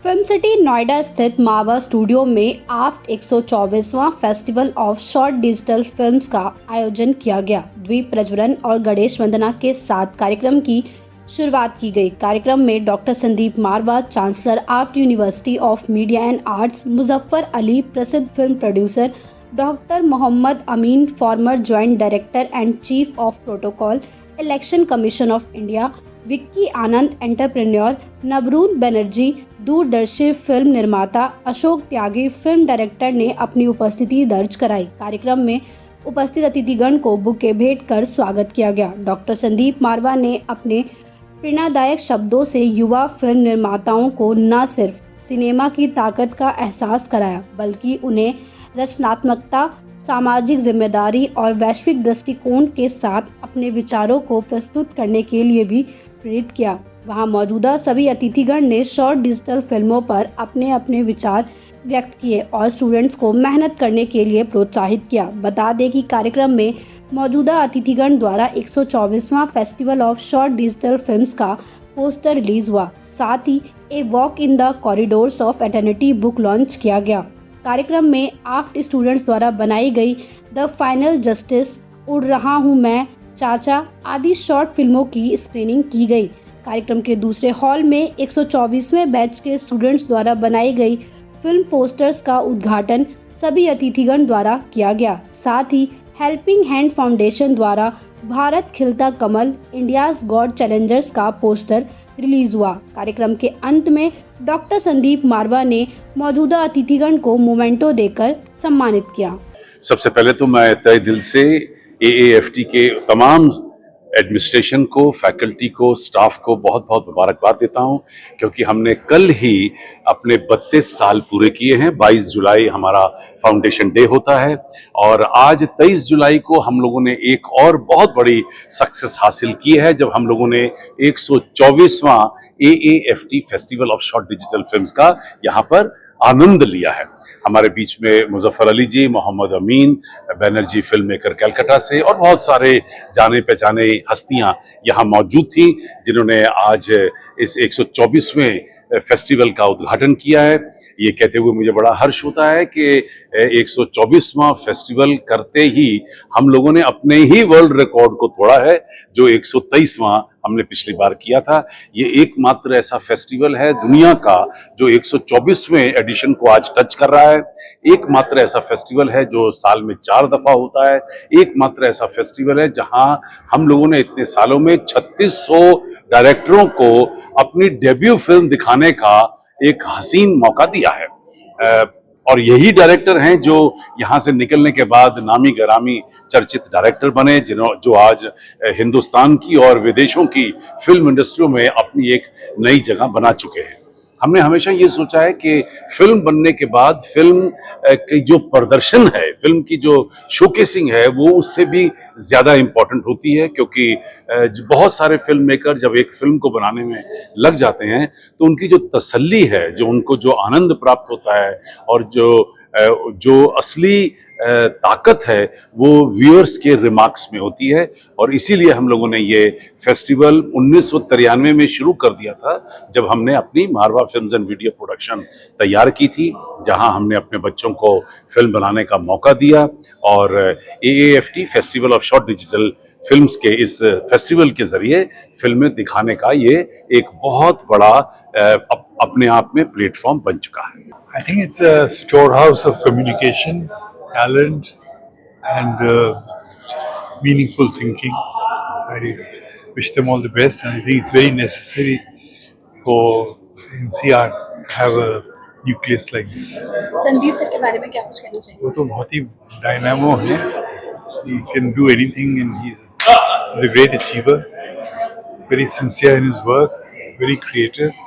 Film city Noida स्थित Marwah studio में AAFT 124वां festival of short digital films का आयोजन किया गया। द्वीप प्रज्वलन और गणेश वंदना के साथ कार्यक्रम की शुरुआत की गई। कार्यक्रम में doctor Sandeep Marwah, chancellor AAFT university of media and arts, Muzaffar Ali, प्रसिद्ध film producer doctor Mohammad Amin, former joint director and chief of protocol, election commission of India, Vicky Anand, entrepreneur, Navroon Banerjee, दूरदर्शी फिल्म निर्माता, अशोक त्यागी, फिल्म डायरेक्टर ने अपनी उपस्थिति दर्ज कराई। कार्यक्रम में उपस्थित अतिथिगण को बुके भेंट कर स्वागत किया गया। डॉक्टर संदीप मारवा ने अपने प्रेरणादायक शब्दों से युवा फिल्म निर्माताओं को न सिर्फ सिनेमा की ताकत का एहसास कराया, बल्कि उन्हें रचनात्मकता, सामाजिक जिम्मेदारी और वैश्विक दृष्टिकोण के साथ अपने विचारों को प्रस्तुत करने के लिए भी प्रेरित किया। वहां मौजूदा सभी अतिथिगण ने शॉर्ट डिजिटल फिल्मों पर अपने अपने विचार व्यक्त किए और स्टूडेंट्स को मेहनत करने के लिए प्रोत्साहित किया। बता दें कि कार्यक्रम में मौजूदा अतिथिगण द्वारा 124वां festival of short digital films का पोस्टर रिलीज हुआ। साथ ही a walk in the corridors of eternity book launch किया गया। कार्यक्रम में आफ्ट स्टूडेंट्स द्वारा बनाई गई द फाइनल जस्टिस, उड़ रहा हूँ मैं, चाचा आदि शॉर्ट फिल्मों की स्क्रीनिंग की गई। कार्यक्रम के दूसरे हॉल में 124वें बैच के स्टूडेंट्स द्वारा बनाई गई फिल्म पोस्टर्स का उद्घाटन सभी अतिथिगण द्वारा किया गया। साथ ही हेल्पिंग हैंड फाउंडेशन द्वारा भारत खिलता कमल, इंडियाज गॉड चैलेंजर्स का पोस्टर रिलीज हुआ। कार्यक्रम के अंत में डॉक्टर संदीप मारवा ने मौजूदा अतिथिगण को मोमेंटो देकर सम्मानित किया। सबसे पहले तो मैं तहे दिल से AAFT के तमाम एडमिनिस्ट्रेशन को, फैकल्टी को, स्टाफ को बहुत बहुत मुबारकबाद देता हूं, क्योंकि हमने कल ही अपने 32 साल पूरे किए हैं। 22 जुलाई हमारा फाउंडेशन डे होता है और आज 23 जुलाई को हम लोगों ने एक और बहुत बड़ी सक्सेस हासिल की है, जब हम लोगों ने 124वां AAFT festival of short digital films का यहाँ पर आनंद लिया है। हमारे बीच में मुजफ्फर अली जी, मोहम्मद अमीन, बनर्जी फिल्म मेकर कलकत्ता से और बहुत सारे जाने पहचाने हस्तियां यहाँ मौजूद थी, जिन्होंने आज इस 124वें फेस्टिवल का उद्घाटन किया है। ये कहते हुए मुझे बड़ा हर्ष होता है कि 124वां फेस्टिवल करते ही हम लोगों ने अपने ही वर्ल्ड रिकॉर्ड को तोड़ा है, जो 123वां हमने पिछली बार किया था। ये एकमात्र ऐसा फेस्टिवल है दुनिया का जो 124वें एडिशन को आज टच कर रहा है। एकमात्र ऐसा फेस्टिवल है जो साल में 4 दफा होता है। एकमात्र ऐसा फेस्टिवल है जहां हम लोगों ने इतने सालों में 3600 डायरेक्टरों को अपनी डेब्यू फिल्म दिखाने का एक हसीन मौका दिया है। और यही डायरेक्टर हैं जो यहाँ से निकलने के बाद नामी गरामी चर्चित डायरेक्टर बने, जो आज हिंदुस्तान की और विदेशों की फिल्म इंडस्ट्री में अपनी एक नई जगह बना चुके हैं। हमने हमेशा ये सोचा है कि फिल्म बनने के बाद फिल्म की जो प्रदर्शन है, फिल्म की जो शोकेसिंग है, वो उससे भी ज़्यादा इम्पोर्टेंट होती है, क्योंकि बहुत सारे फिल्म मेकर जब एक फिल्म को बनाने में लग जाते हैं तो उनकी जो तसल्ली है, जो उनको जो आनंद प्राप्त होता है और जो असली ताकत है, वो व्यूअर्स के रिमार्क्स में होती है। और इसीलिए हम लोगों ने ये फेस्टिवल 1993 में शुरू कर दिया था, जब हमने अपनी मारवा फिल्म्स एंड वीडियो प्रोडक्शन तैयार की थी, जहां हमने अपने बच्चों को फिल्म बनाने का मौका दिया। और AAFT festival of short digital films के इस फेस्टिवल के जरिए फिल्में दिखाने का ये एक बहुत बड़ा अपने आप में प्लेटफॉर्म बन चुका है। I think it's a storehouse of communication, talent, and meaningful thinking. I wish them all the best, and I think it's very necessary for NCR to have a nucleus like this. Sandeep sir के बारे में क्या कुछ कहना चाहिए? वो तो बहुत ही डायनामो है. He can do anything, and he's a great achiever. Very sincere in his work, very creative,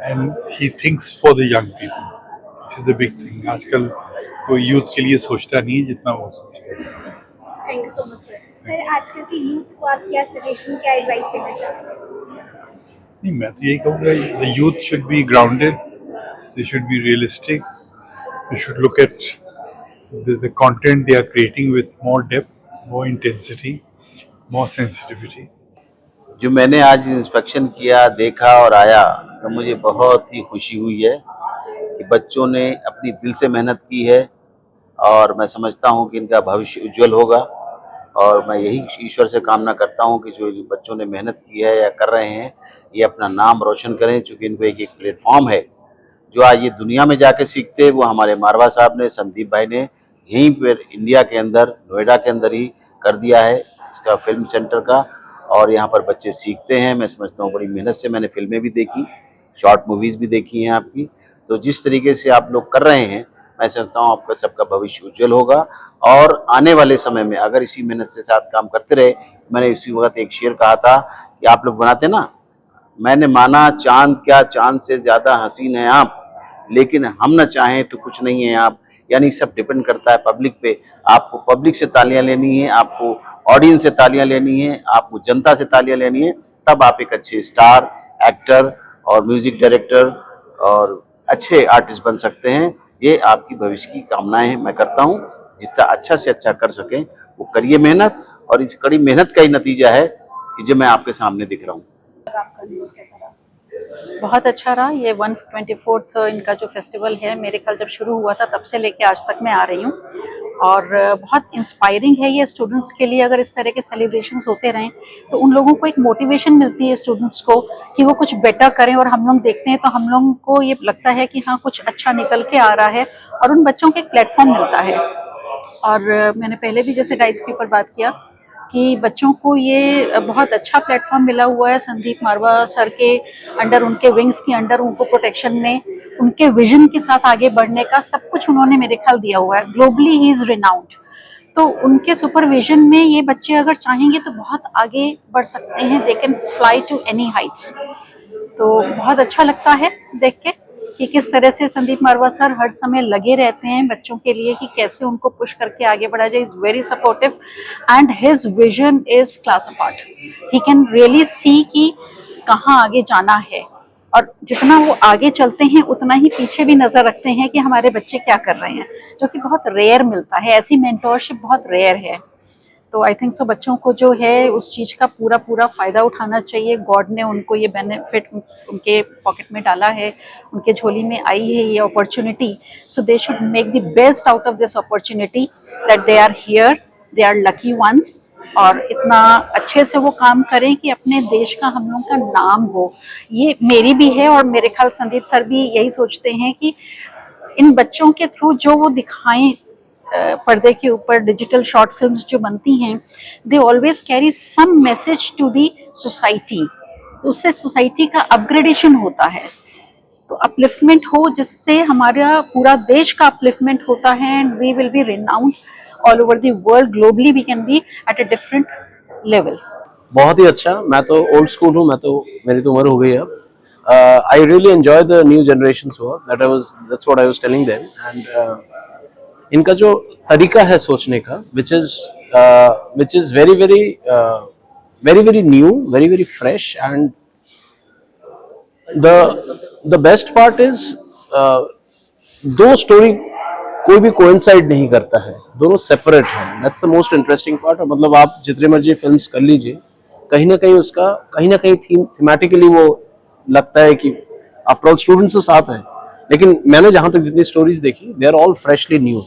and he thinks for the young people. This is a big thing. आजकल कोई यूथ के लिए सोचता नहीं है जितना वो सोचता है। Thank you so much sir. Sir, आजकल की यूथ को आप क्या सजेशन, क्या एडवाइस देना चाहते हैं? नहीं, मैं तो यही कहूँगा, the youth should be grounded, they should be realistic, they should look at the content they are creating with more depth, more intensity, more sensitivity. जो मैंने आज इंस्पेक्शन किया, देखा और आया, तो मुझे बहुत ही खुशी हुई है कि बच्चों ने अपनी दिल से मेहनत की है और मैं समझता हूँ कि इनका भविष्य उज्जवल होगा। और मैं यही ईश्वर से कामना करता हूँ कि जो बच्चों ने मेहनत की है या कर रहे हैं ये अपना नाम रोशन करें, चूँकि इनको एक प्लेटफॉर्म है जो आज ये दुनिया में जाके सीखते, वो हमारे मारवा साहब ने, संदीप भाई ने यहीं पर इंडिया के अंदर, नोएडा के अंदर ही कर दिया है इसका फिल्म सेंटर का। और यहाँ पर बच्चे सीखते हैं। मैं समझता हूँ बड़ी मेहनत से, मैंने फिल्में भी देखी, शॉर्ट मूवीज़ भी देखी हैं आपकी। तो जिस तरीके से आप लोग कर रहे हैं, मैं समझता हूँ आपका सबका भविष्य उज्जवल होगा। और आने वाले समय में अगर इसी मेहनत से साथ काम करते रहे, मैंने इसी वक्त एक शेर कहा था कि आप लोग बनाते ना, मैंने माना चांद क्या चांद से ज़्यादा हसीन है आप, लेकिन हम न चाहें तो कुछ नहीं है आप। यानी सब डिपेंड करता है पब्लिक पे। आपको पब्लिक से तालियां लेनी है, आपको ऑडियंस से तालियां लेनी है, आपको जनता से तालियां लेनी है, तब आप एक अच्छे स्टार, एक्टर और म्यूजिक डायरेक्टर और अच्छे आर्टिस्ट बन सकते हैं। ये आपकी भविष्य की कामनाएं हैं। मैं करता हूँ जितना अच्छा से अच्छा कर सकें वो करिए मेहनत, और इस कड़ी मेहनत का ही नतीजा है कि जो मैं आपके सामने दिख रहा हूँ। आपका अनुभव कैसा रहा? बहुत अच्छा रहा। ये 124th इनका जो फेस्टिवल है, मेरे ख्याल जब शुरू हुआ था तब से लेके आज तक मैं आ रही हूँ, और बहुत इंस्पायरिंग है ये स्टूडेंट्स के लिए। अगर इस तरह के सेलिब्रेशंस होते रहें तो उन लोगों को एक मोटिवेशन मिलती है स्टूडेंट्स को कि वो कुछ बेटर करें, और हम लोग देखते हैं तो हम लोगों को ये लगता है कि हाँ कुछ अच्छा निकल के आ रहा है, और उन बच्चों को एक प्लेटफॉर्म मिलता है। और मैंने पहले भी जैसे गाइड्स के ऊपर बात किया कि बच्चों को ये बहुत अच्छा प्लेटफॉर्म मिला हुआ है संदीप मारवा सर के अंडर, उनके विंग्स के अंडर, उनको प्रोटेक्शन में, उनके विजन के साथ आगे बढ़ने का सब कुछ उन्होंने मेरे ख्याल दिया हुआ है। Globally he is renowned. तो उनके सुपरविजन में ये बच्चे अगर चाहेंगे तो बहुत आगे बढ़ सकते हैं। They can fly to any heights. तो बहुत अच्छा लगता है देख के कि किस तरह से संदीप मारवा सर हर समय लगे रहते हैं बच्चों के लिए कि कैसे उनको पुश करके आगे बढ़ा जाए। Is very supportive and his vision is class apart. He can really see कि कहाँ आगे जाना है, और जितना वो आगे चलते हैं उतना ही पीछे भी नजर रखते हैं कि हमारे बच्चे क्या कर रहे हैं, जो कि बहुत रेयर मिलता है। ऐसी मेंटोरशिप बहुत रेयर है। तो आई थिंक सो बच्चों को जो है उस चीज़ का पूरा फ़ायदा उठाना चाहिए। गॉड ने उनको ये बेनिफिट उनके पॉकेट में डाला है, उनके झोली में आई है ये opportunity. So they should make the best out of this opportunity that they are here, they are lucky ones. और इतना अच्छे से वो काम करें कि अपने देश का हम लोग का नाम हो। ये मेरी भी है, और मेरे ख्याल संदीप सर भी यही सोचते हैं कि इन बच्चों के थ्रू जो वो दिखाएं पर्दे के ऊपर, डिजिटल शॉर्ट फिल्म्स जो बनती हैं, they always carry some message to the society. तो उससे सोसाइटी का अपग्रेडेशन होता है, तो अपलिफ्टमेंट हो, जिससे हमारा पूरा देश का अपलिफ्टमेंट होता है। And we will be renowned all over the world. Globally we can be at a different level. बहुत ही अच्छा। मैं तो ओल्ड स्कूल हूँ, मेरी तो उम्र हो गई है अब। I really enjoy the new generations work, that's what I was telling them. And इनका जो तरीका है सोचने का, which is very very new, very very fresh, and the best part is दो स्टोरी कोई भी कोइंसाइड नहीं करता है, दोनों सेपरेट हैं। That's the most interesting part. मतलब आप जितने मर्जी फिल्म्स कर लीजिए, कहीं ना कहीं उसका कहीं ना कहीं थीमेटिकली वो लगता है कि आफ्टर ऑल स्टूडेंट्स तो साथ हैं, लेकिन मैंने जहां तक जितनी स्टोरीज देखी, they are all freshly new.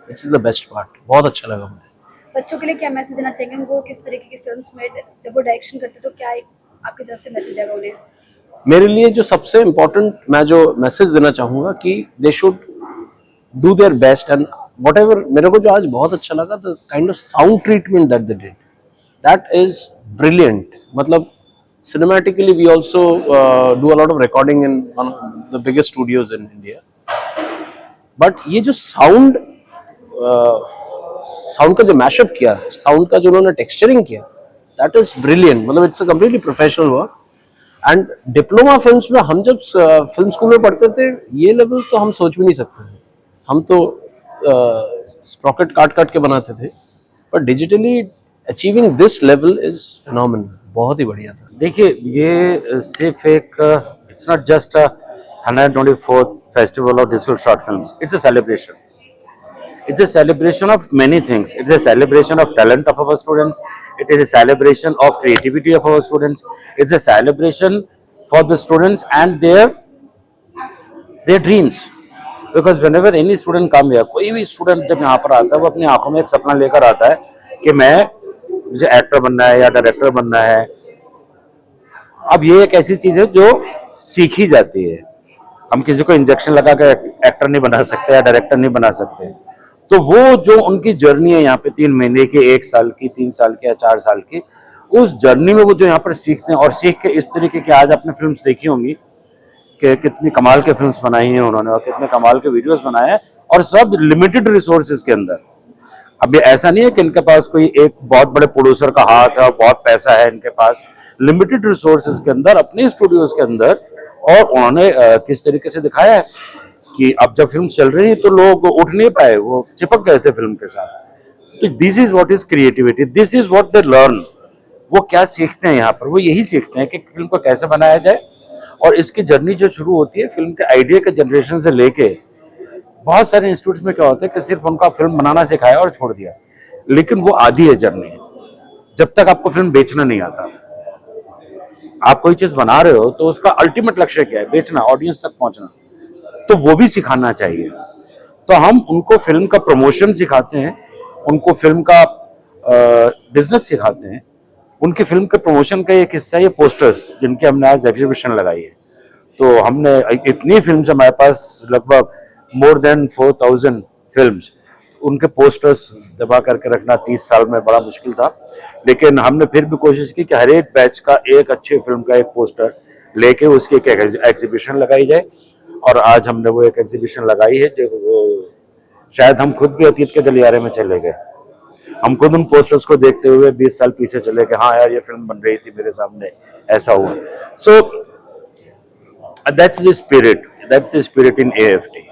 This is the best part. बहुत अच्छा लगा मुझे। बच्चों के लिए क्या मैसेज देना चाहेंगे? वो किस तरीके की फिल्म्स में जब वो डायरेक्शन करते तो क्या एक आपकी तरफ से मैसेज आएगा उन्हें? मेरे लिए जो सबसे इम्पोर्टेंट मैं जो मैसेज देना चाहूँगा कि they should do their best, and whatever. मेरे को जो आज बहुत अच्छा लगा, the kind of sound treatment that they did, that is brilliant. मतलब cinematically we also do a lot of recording in one of the biggest studios in India, but ये जो साउंड का जो मैशअप किया, साउंड का जो उन्होंने texturing किया, दैट इज ब्रिलियंट। मतलब it's a completely professional work. And diploma films में हम जब फिल्म स्कूल में पढ़ते थे, ये लेवल तो हम सोच भी नहीं सकते थे। हम तो स्प्रॉकेट काट के बनाते थे, पर digitally achieving this level is phenomenal. बहुत ही बढ़िया था। देखिए, ये सिर्फ एक it's not just 124th festival of digital short films, it's a celebration. It's a celebration of many things. It's a celebration of talent of our students. It is a celebration of creativity of our students. It's a celebration for the students and their dreams. Because whenever any student come here, कोई भी student जब यहाँ पर आता है वो अपनी आंखों में एक सपना लेकर आता है कि मुझे एक्टर बनना है या डायरेक्टर बनना है। अब ये एक ऐसी चीज है जो सीखी जाती है। हम किसी को इंजेक्शन लगा कर एक्टर नहीं बना सकते या डायरेक्टर नहीं बना सकते। तो वो जो उनकी जर्नी है यहाँ पे 3 महीने की, 1 साल की, 3 साल की या 4 साल की, उस जर्नी में वो जो यहाँ पर सीखते हैं और सीख के इस तरीके की आज आपने फिल्म्स देखी होंगी कि कितनी कमाल के फिल्म्स बनाई हैं उन्होंने और कितने कमाल के वीडियोस बनाए हैं, और सब लिमिटेड रिसोर्सेज के अंदर। अब ये ऐसा नहीं है कि इनके पास कोई एक बहुत बड़े प्रोड्यूसर का हाथ है और बहुत पैसा है इनके पास। लिमिटेड रिसोर्सेज के अंदर, अपने स्टूडियोज के अंदर, और उन्होंने किस तरीके से दिखाया है कि अब जब फिल्म चल रही तो लोग उठ नहीं पाए, वो चिपक गए थे फिल्म के साथ। तो this is what is creativity, this is what they learn. वो क्या सीखते हैं यहाँ पर, वो यही सीखते हैं कि फिल्म को कैसे बनाया जाए। और इसकी जर्नी जो शुरू होती है फिल्म के आइडिया के जनरेशन से लेके, बहुत सारे इंस्टीट्यूट्स में क्या होता है कि सिर्फ उनका फिल्म बनाना सिखाया और छोड़ दिया, लेकिन वो आधी है जर्नी। जब तक आपको फिल्म बेचना नहीं आता, आप कोई चीज बना रहे हो तो उसका अल्टीमेट लक्ष्य क्या है, बेचना, ऑडियंस तक पहुंचना, तो वो भी सिखाना चाहिए। तो हम उनको फिल्म का प्रमोशन सिखाते हैं, उनको फिल्म का बिजनेस सिखाते हैं। उनकी फिल्म के प्रमोशन का एक हिस्सा ये पोस्टर्स, जिनके हमने आज एग्जीबिशन लगाई है। तो हमने इतनी फिल्म हमारे पास लगभग मोर देन 4000 फिल्म्स, उनके पोस्टर्स दबा करके रखना 30 साल में बड़ा मुश्किल था, लेकिन हमने फिर भी कोशिश की कि हर एक बैच का एक अच्छी फिल्म का एक पोस्टर लेके उसकी एक एग्जीबिशन लगाई जाए। और आज हमने वो एक एग्जीबिशन लगाई है जो शायद हम खुद भी अतीत के गलियारे में चले गए। हम खुद उन पोस्टर्स को देखते हुए 20 साल पीछे चले गए, हाँ यार ये फिल्म बन रही थी मेरे सामने, ऐसा हुआ। So that's the spirit in AFT।